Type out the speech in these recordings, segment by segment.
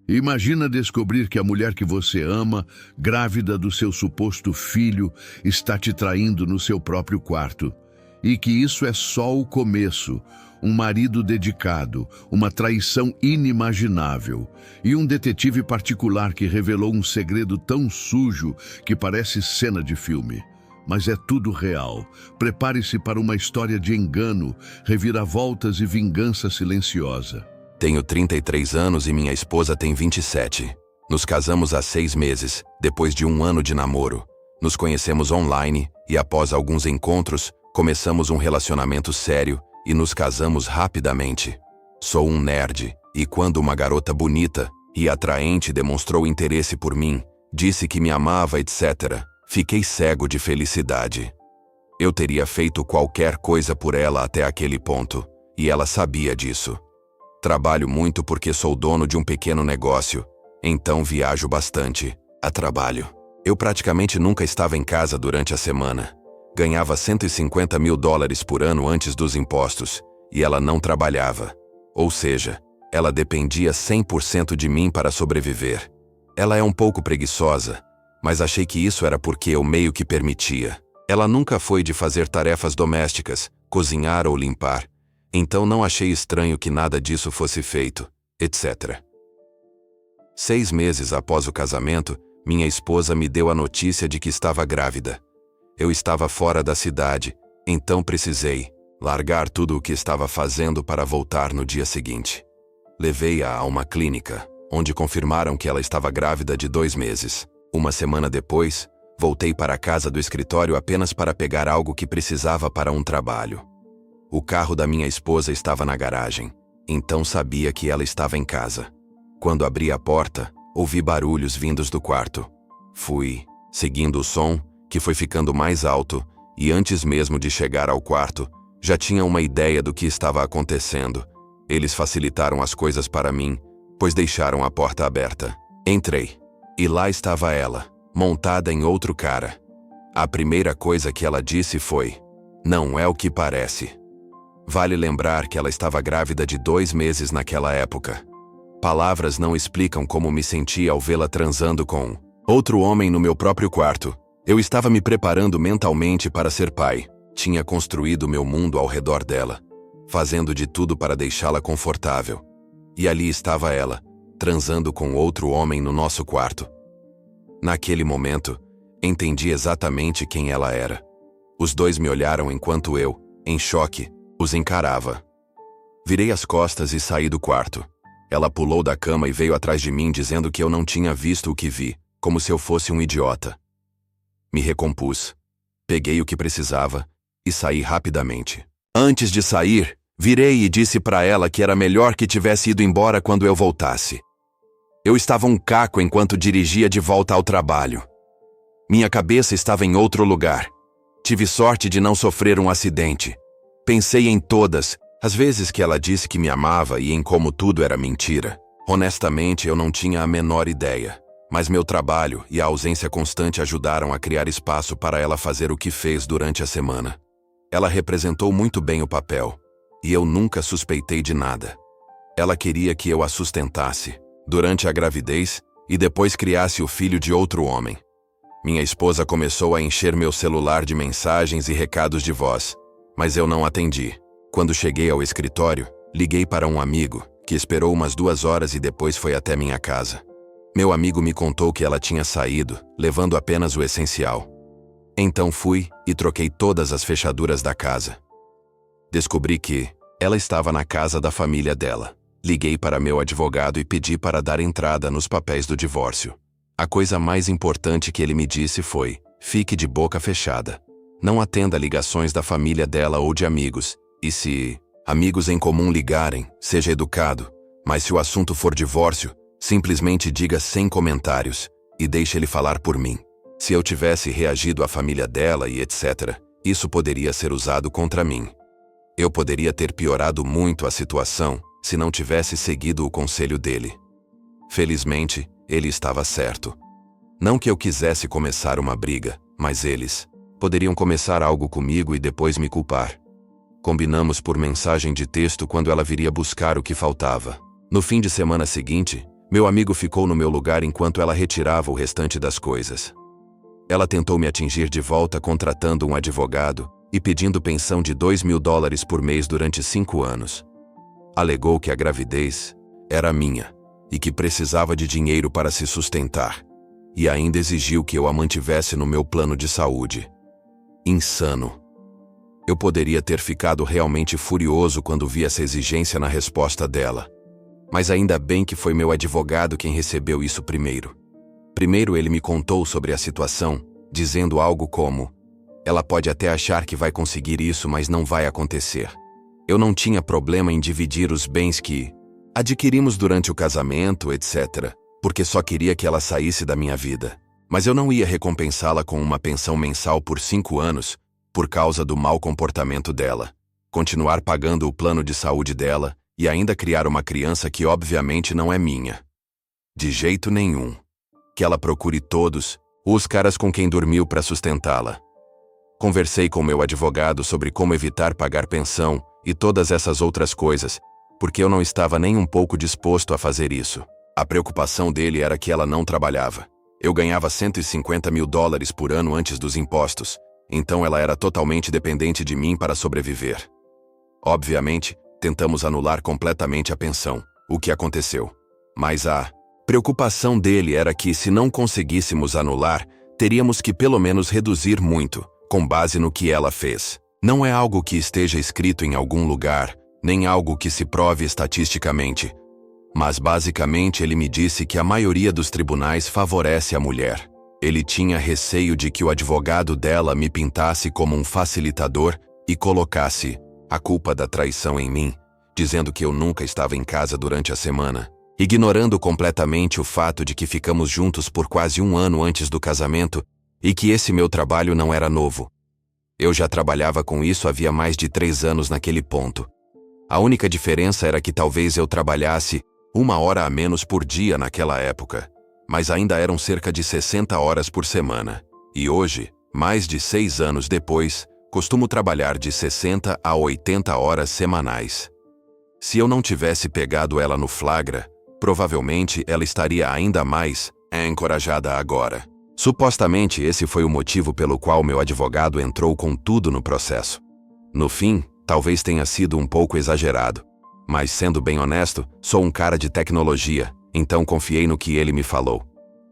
Imagina descobrir que a mulher que você ama, grávida do seu suposto filho, está te traindo no seu próprio quarto. E que isso é só o começo. Um marido dedicado, uma traição inimaginável e um detetive particular que revelou um segredo tão sujo que parece cena de filme. Mas é tudo real. Prepare-se para uma história de engano, reviravoltas e vingança silenciosa. Tenho 33 anos e minha esposa tem 27. Nos casamos há 6 meses, depois de 1 ano de namoro. Nos conhecemos online e, após alguns encontros, começamos um relacionamento sério e nos casamos rapidamente. Sou um nerd, e quando uma garota bonita e atraente demonstrou interesse por mim, disse que me amava, etc., fiquei cego de felicidade. Eu teria feito qualquer coisa por ela até aquele ponto, e ela sabia disso. Trabalho muito porque sou dono de um pequeno negócio, então viajo bastante, a trabalho. Eu praticamente nunca estava em casa durante a semana. Ganhava $150 mil por ano antes dos impostos, e ela não trabalhava. Ou seja, ela dependia 100% de mim para sobreviver. Ela é um pouco preguiçosa, mas achei que isso era porque eu meio que permitia. Ela nunca foi de fazer tarefas domésticas, cozinhar ou limpar, então não achei estranho que nada disso fosse feito, etc. 6 meses após o casamento, minha esposa me deu a notícia de que estava grávida. Eu estava fora da cidade, então precisei largar tudo o que estava fazendo para voltar no dia seguinte. Levei-a a uma clínica, onde confirmaram que ela estava grávida de 2 meses. Uma semana depois, voltei para a casa do escritório apenas para pegar algo que precisava para um trabalho. O carro da minha esposa estava na garagem, então sabia que ela estava em casa. Quando abri a porta, ouvi barulhos vindos do quarto. Fui, seguindo o som, que foi ficando mais alto, e antes mesmo de chegar ao quarto, já tinha uma ideia do que estava acontecendo. Eles facilitaram as coisas para mim, pois deixaram a porta aberta. Entrei, e lá estava ela, montada em outro cara. A primeira coisa que ela disse foi: "Não é o que parece." Vale lembrar que ela estava grávida de 2 meses naquela época. Palavras não explicam como me senti ao vê-la transando com outro homem no meu próprio quarto. Eu estava me preparando mentalmente para ser pai. Tinha construído meu mundo ao redor dela, fazendo de tudo para deixá-la confortável. E ali estava ela, transando com outro homem no nosso quarto. Naquele momento, entendi exatamente quem ela era. Os dois me olharam enquanto eu, em choque, os encarava. Virei as costas e saí do quarto. Ela pulou da cama e veio atrás de mim dizendo que eu não tinha visto o que vi, como se eu fosse um idiota. Me recompus. Peguei o que precisava e saí rapidamente. Antes de sair, virei e disse para ela que era melhor que tivesse ido embora quando eu voltasse. Eu estava um caco enquanto dirigia de volta ao trabalho. Minha cabeça estava em outro lugar. Tive sorte de não sofrer um acidente. Pensei em todas as vezes que ela disse que me amava e em como tudo era mentira. Honestamente, eu não tinha a menor ideia. Mas meu trabalho e a ausência constante ajudaram a criar espaço para ela fazer o que fez durante a semana. Ela representou muito bem o papel, e eu nunca suspeitei de nada. Ela queria que eu a sustentasse durante a gravidez e depois criasse o filho de outro homem. Minha esposa começou a encher meu celular de mensagens e recados de voz, mas eu não atendi. Quando cheguei ao escritório, liguei para um amigo, que esperou umas 2 horas e depois foi até minha casa. Meu amigo me contou que ela tinha saído, levando apenas o essencial. Então fui e troquei todas as fechaduras da casa. Descobri que ela estava na casa da família dela. Liguei para meu advogado e pedi para dar entrada nos papéis do divórcio. A coisa mais importante que ele me disse foi: fique de boca fechada. Não atenda ligações da família dela ou de amigos. E se amigos em comum ligarem, seja educado. Mas se o assunto for divórcio, simplesmente diga sem comentários e deixe ele falar por mim. Se eu tivesse reagido à família dela e etc., isso poderia ser usado contra mim. Eu poderia ter piorado muito a situação se não tivesse seguido o conselho dele. Felizmente, ele estava certo. Não que eu quisesse começar uma briga, mas eles poderiam começar algo comigo e depois me culpar. Combinamos por mensagem de texto quando ela viria buscar o que faltava. No fim de semana seguinte, Meu amigo ficou no meu lugar enquanto ela retirava o restante das coisas. Ela tentou me atingir de volta contratando um advogado e pedindo pensão de $2.000 por mês durante 5 anos. Alegou que a gravidez era minha e que precisava de dinheiro para se sustentar, e ainda exigiu que eu a mantivesse no meu plano de saúde. Insano. Eu poderia ter ficado realmente furioso quando vi essa exigência na resposta dela. Mas ainda bem que foi meu advogado quem recebeu isso primeiro. Primeiro ele me contou sobre a situação, dizendo algo como: ela pode até achar que vai conseguir isso, mas não vai acontecer. Eu não tinha problema em dividir os bens que adquirimos durante o casamento, etc., porque só queria que ela saísse da minha vida. Mas eu não ia recompensá-la com uma pensão mensal por 5 anos, por causa do mau comportamento dela, continuar pagando o plano de saúde dela e ainda criar uma criança que obviamente não é minha. De jeito nenhum. Que ela procure todos os caras com quem dormiu para sustentá-la. Conversei com meu advogado sobre como evitar pagar pensão e todas essas outras coisas, porque eu não estava nem um pouco disposto a fazer isso. A preocupação dele era que ela não trabalhava. Eu ganhava $150.000 por ano antes dos impostos, então ela era totalmente dependente de mim para sobreviver. Obviamente, tentamos anular completamente a pensão, o que aconteceu. Mas a preocupação dele era que, se não conseguíssemos anular, teríamos que pelo menos reduzir muito, com base no que ela fez. Não é algo que esteja escrito em algum lugar, nem algo que se prove estatisticamente. Mas basicamente ele me disse que a maioria dos tribunais favorece a mulher. Ele tinha receio de que o advogado dela me pintasse como um facilitador e colocasse a culpa da traição em mim, dizendo que eu nunca estava em casa durante a semana, ignorando completamente o fato de que ficamos juntos por quase 1 ano antes do casamento e que esse meu trabalho não era novo. Eu já trabalhava com isso havia mais de 3 anos naquele ponto. A única diferença era que talvez eu trabalhasse 1 hora a menos por dia naquela época, mas ainda eram cerca de 60 horas por semana. E hoje, mais de 6 anos depois, costumo trabalhar de 60 a 80 horas semanais. Se eu não tivesse pegado ela no flagra, provavelmente ela estaria ainda mais encorajada agora. Supostamente esse foi o motivo pelo qual meu advogado entrou com tudo no processo. No fim, talvez tenha sido um pouco exagerado, mas sendo bem honesto, sou um cara de tecnologia, então confiei no que ele me falou.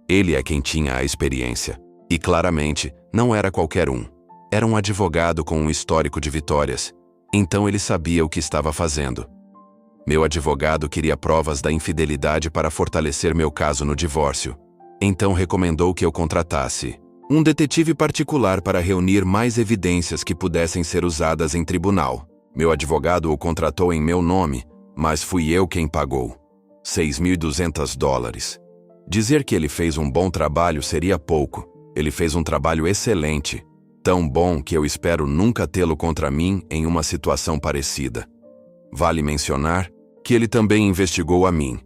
Ele é quem tinha a experiência. E claramente, não era qualquer um. Era um advogado com um histórico de vitórias, então ele sabia o que estava fazendo. Meu advogado queria provas da infidelidade para fortalecer meu caso no divórcio. Então recomendou que eu contratasse um detetive particular para reunir mais evidências que pudessem ser usadas em tribunal. Meu advogado o contratou em meu nome, mas fui eu quem pagou $6.200. Dizer que ele fez um bom trabalho seria pouco. Ele fez um trabalho excelente, tão bom que eu espero nunca tê-lo contra mim em uma situação parecida. Vale mencionar que ele também investigou a mim,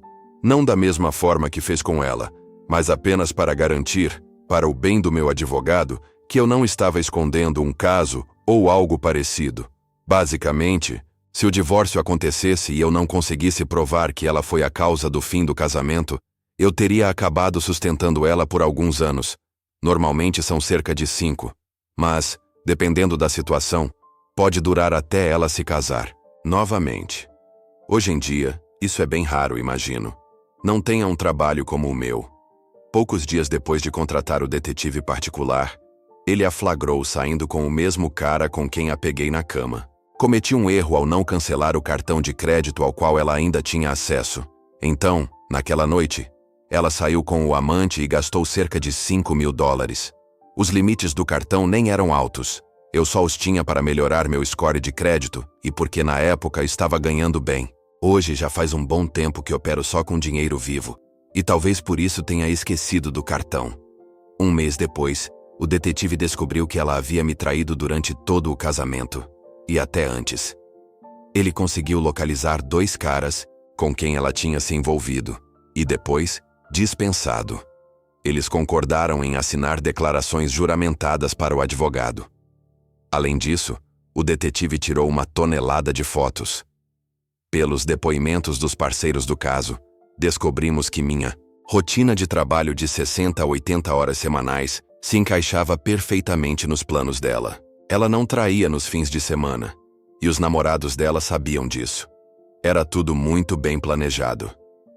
não da mesma forma que fez com ela, mas apenas para garantir, para o bem do meu advogado, que eu não estava escondendo um caso ou algo parecido. Basicamente, se o divórcio acontecesse e eu não conseguisse provar que ela foi a causa do fim do casamento, eu teria acabado sustentando ela por alguns anos. Normalmente são cerca de 5. Mas, dependendo da situação, pode durar até ela se casar novamente. Hoje em dia, isso é bem raro, imagino. Não tenha um trabalho como o meu. Poucos dias depois de contratar o detetive particular, ele a flagrou saindo com o mesmo cara com quem a peguei na cama. Cometi um erro ao não cancelar o cartão de crédito ao qual ela ainda tinha acesso. Então, naquela noite, ela saiu com o amante e gastou cerca de $5.000. Os limites do cartão nem eram altos. Eu só os tinha para melhorar meu score de crédito e porque na época estava ganhando bem. Hoje já faz um bom tempo que opero só com dinheiro vivo. E talvez por isso tenha esquecido do cartão. 1 mês depois, o detetive descobriu que ela havia me traído durante todo o casamento. E até antes. Ele conseguiu localizar 2 caras com quem ela tinha se envolvido. E depois, dispensado. Eles concordaram em assinar declarações juramentadas para o advogado. Além disso, o detetive tirou 1 tonelada de fotos. Pelos depoimentos dos parceiros do caso, descobrimos que minha rotina de trabalho de 60 a 80 horas semanais se encaixava perfeitamente nos planos dela. Ela não traía nos fins de semana, e os namorados dela sabiam disso. Era tudo muito bem planejado.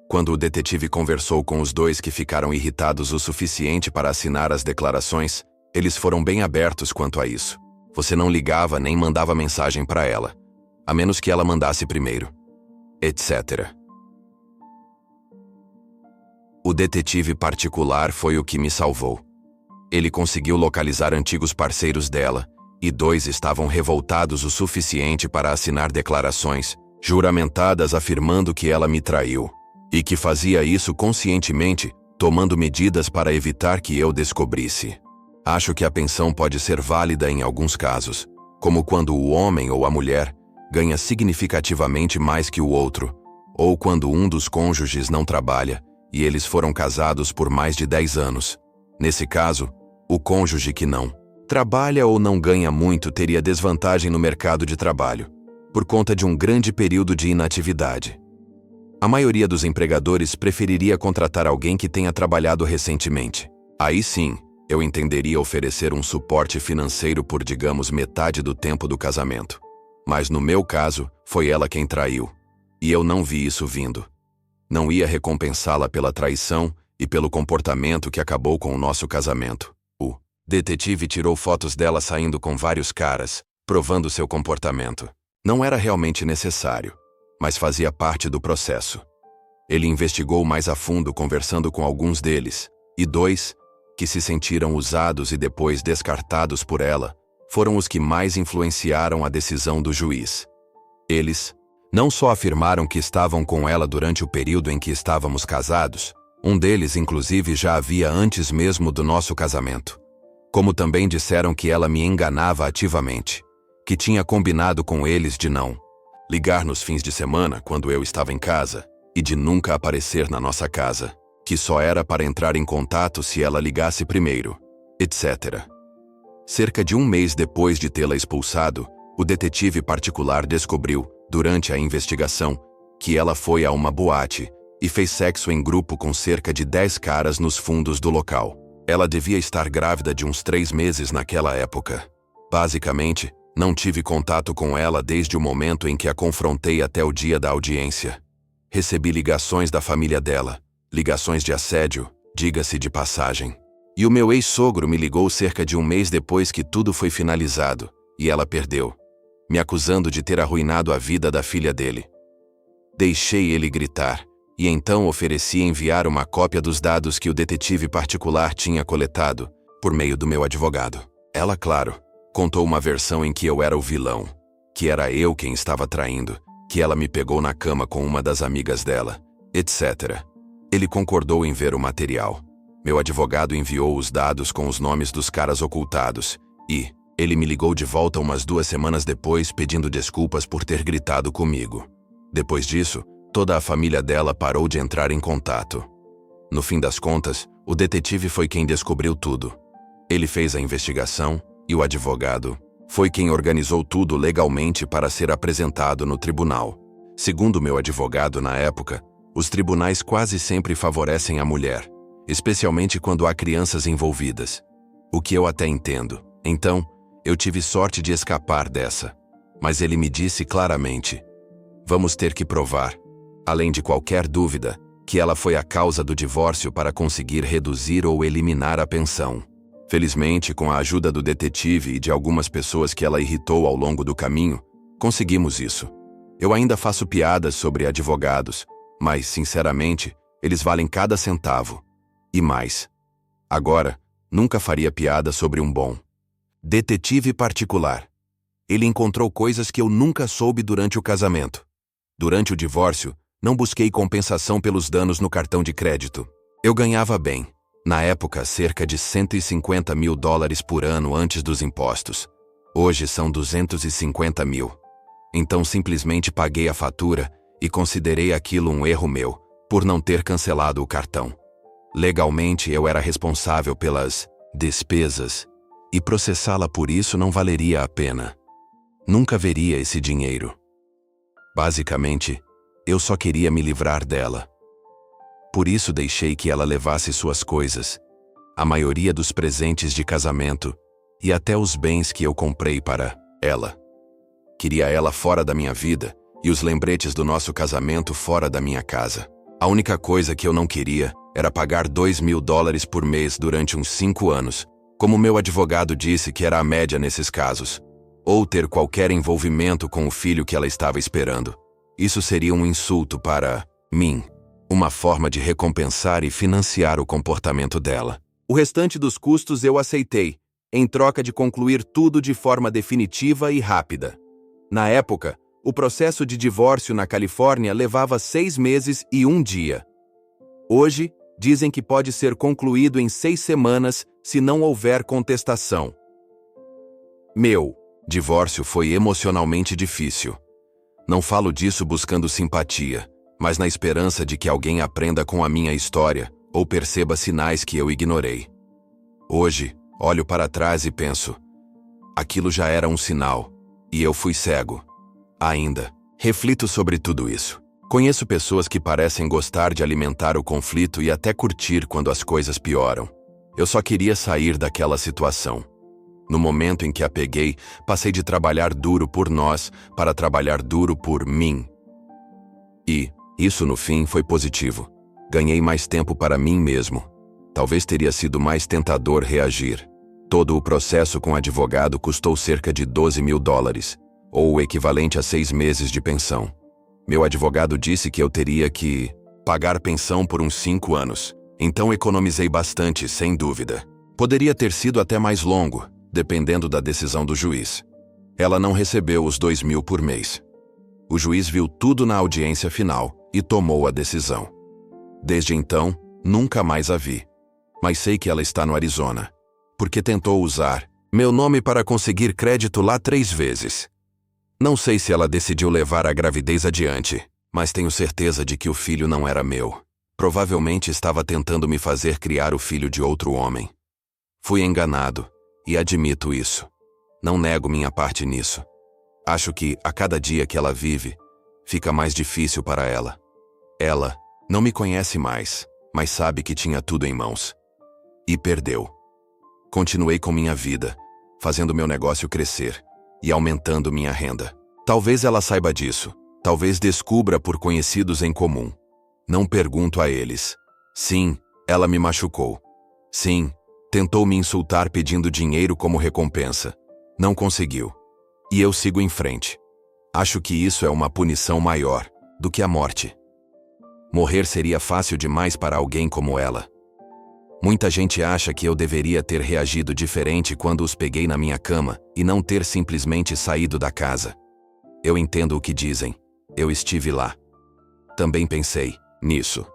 Quando o detetive conversou com os dois que ficaram irritados o suficiente para assinar as declarações, eles foram bem abertos quanto a isso. Você não ligava nem mandava mensagem para ela, a menos que ela mandasse primeiro, etc. O detetive particular foi o que me salvou. Ele conseguiu localizar antigos parceiros dela, e dois estavam revoltados o suficiente para assinar declarações juramentadas afirmando que ela me traiu, e que fazia isso conscientemente, tomando medidas para evitar que eu descobrisse. Acho que a pensão pode ser válida em alguns casos, como quando o homem ou a mulher ganha significativamente mais que o outro, ou quando um dos cônjuges não trabalha e eles foram casados por mais de 10 anos. Nesse caso, o cônjuge que não trabalha ou não ganha muito teria desvantagem no mercado de trabalho, por conta de um grande período de inatividade. A maioria dos empregadores preferiria contratar alguém que tenha trabalhado recentemente. Aí sim, eu entenderia oferecer um suporte financeiro por, digamos, metade do tempo do casamento. Mas no meu caso, foi ela quem traiu. E eu não vi isso vindo. Não ia recompensá-la pela traição e pelo comportamento que acabou com o nosso casamento. O detetive tirou fotos dela saindo com vários caras, provando seu comportamento. Não era realmente necessário, mas fazia parte do processo. Ele investigou mais a fundo conversando com alguns deles, e dois, que se sentiram usados e depois descartados por ela, foram os que mais influenciaram a decisão do juiz. Eles não só afirmaram que estavam com ela durante o período em que estávamos casados, um deles inclusive já havia antes mesmo do nosso casamento, como também disseram que ela me enganava ativamente, que tinha combinado com eles de não ligar nos fins de semana quando eu estava em casa e de nunca aparecer na nossa casa, que só era para entrar em contato se ela ligasse primeiro, etc. Cerca de um mês depois de tê-la expulsado, o detetive particular descobriu, durante a investigação, que ela foi a uma boate e fez sexo em grupo com cerca de 10 caras nos fundos do local. Ela devia estar grávida de uns 3 meses naquela época. Basicamente, não tive contato com ela desde o momento em que a confrontei até o dia da audiência. Recebi ligações da família dela, ligações de assédio, diga-se de passagem. E o meu ex-sogro me ligou cerca de um mês depois que tudo foi finalizado, e ela perdeu, me acusando de ter arruinado a vida da filha dele. Deixei ele gritar, e então ofereci enviar uma cópia dos dados que o detetive particular tinha coletado, por meio do meu advogado. Ela, claro, contou uma versão em que eu era o vilão, que era eu quem estava traindo, que ela me pegou na cama com uma das amigas dela, etc. Ele concordou em ver o material. Meu advogado enviou os dados com os nomes dos caras ocultados, e ele me ligou de volta umas 2 semanas depois pedindo desculpas por ter gritado comigo. Depois disso, toda a família dela parou de entrar em contato. No fim das contas, o detetive foi quem descobriu tudo. Ele fez a investigação, e o advogado foi quem organizou tudo legalmente para ser apresentado no tribunal. Segundo meu advogado na época, os tribunais quase sempre favorecem a mulher, especialmente quando há crianças envolvidas, o que eu até entendo. Então, eu tive sorte de escapar dessa. Mas ele me disse claramente: vamos ter que provar, além de qualquer dúvida, que ela foi a causa do divórcio para conseguir reduzir ou eliminar a pensão. Felizmente, com a ajuda do detetive e de algumas pessoas que ela irritou ao longo do caminho, conseguimos isso. Eu ainda faço piadas sobre advogados, mas, sinceramente, eles valem cada centavo. E mais. Agora, nunca faria piada sobre um bom detetive particular. Ele encontrou coisas que eu nunca soube durante o casamento. Durante o divórcio, não busquei compensação pelos danos no cartão de crédito. Eu ganhava bem. Na época, cerca de $150 mil por ano antes dos impostos. Hoje são 250 mil. Então simplesmente paguei a fatura e considerei aquilo um erro meu, por não ter cancelado o cartão. Legalmente eu era responsável pelas despesas, e processá-la por isso não valeria a pena. Nunca veria esse dinheiro. Basicamente, eu só queria me livrar dela. Por isso deixei que ela levasse suas coisas, a maioria dos presentes de casamento e até os bens que eu comprei para ela. Queria ela fora da minha vida e os lembretes do nosso casamento fora da minha casa. A única coisa que eu não queria era pagar $2.000 por mês durante uns 5 anos, como meu advogado disse que era a média nesses casos, ou ter qualquer envolvimento com o filho que ela estava esperando. Isso seria um insulto para mim, uma forma de recompensar e financiar o comportamento dela. O restante dos custos eu aceitei, em troca de concluir tudo de forma definitiva e rápida. Na época, o processo de divórcio na Califórnia levava 6 meses e 1 dia. Hoje, dizem que pode ser concluído em 6 semanas se não houver contestação. Meu divórcio foi emocionalmente difícil. Não falo disso buscando simpatia, mas na esperança de que alguém aprenda com a minha história ou perceba sinais que eu ignorei. Hoje, olho para trás e penso, aquilo já era um sinal, e eu fui cego. Ainda, reflito sobre tudo isso. Conheço pessoas que parecem gostar de alimentar o conflito e até curtir quando as coisas pioram. Eu só queria sair daquela situação. No momento em que a peguei, passei de trabalhar duro por nós para trabalhar duro por mim. E isso, no fim, foi positivo. Ganhei mais tempo para mim mesmo. Talvez teria sido mais tentador reagir. Todo o processo com advogado custou cerca de $12.000, ou o equivalente a 6 meses de pensão. Meu advogado disse que eu teria que pagar pensão por uns 5 anos. Então economizei bastante, sem dúvida. Poderia ter sido até mais longo, dependendo da decisão do juiz. Ela não recebeu os $2.000 por mês. O juiz viu tudo na audiência final e tomou a decisão. Desde então, nunca mais a vi. Mas sei que ela está no Arizona, porque tentou usar meu nome para conseguir crédito lá 3 vezes. Não sei se ela decidiu levar a gravidez adiante, mas tenho certeza de que o filho não era meu. Provavelmente estava tentando me fazer criar o filho de outro homem. Fui enganado, e admito isso. Não nego minha parte nisso. Acho que, a cada dia que ela vive, fica mais difícil para ela. Ela não me conhece mais, mas sabe que tinha tudo em mãos. E perdeu. Continuei com minha vida, fazendo meu negócio crescer e aumentando minha renda. Talvez ela saiba disso, talvez descubra por conhecidos em comum. Não pergunto a eles. Sim, ela me machucou. Sim, tentou me insultar pedindo dinheiro como recompensa. Não conseguiu. E eu sigo em frente. Acho que isso é uma punição maior do que a morte. Morrer seria fácil demais para alguém como ela. Muita gente acha que eu deveria ter reagido diferente quando os peguei na minha cama e não ter simplesmente saído da casa. Eu entendo o que dizem. Eu estive lá. Também pensei nisso.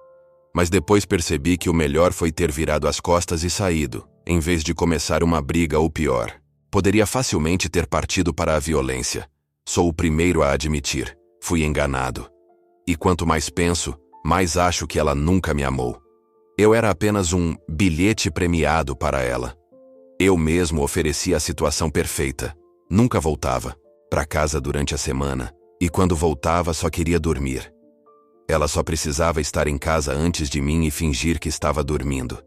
Mas depois percebi que o melhor foi ter virado as costas e saído, em vez de começar uma briga ou pior. Poderia facilmente ter partido para a violência. Sou o primeiro a admitir. Fui enganado. E quanto mais penso, mais acho que ela nunca me amou. Eu era apenas um bilhete premiado para ela. Eu mesmo oferecia a situação perfeita. Nunca voltava para casa durante a semana, e quando voltava só queria dormir. Ela só precisava estar em casa antes de mim e fingir que estava dormindo.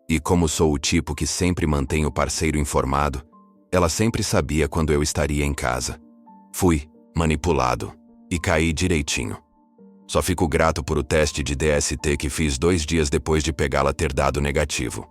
E como sou o tipo que sempre mantém o parceiro informado, ela sempre sabia quando eu estaria em casa. Fui manipulado e caí direitinho. Só fico grato por o teste de DST que fiz 2 dias depois de pegá-la ter dado negativo.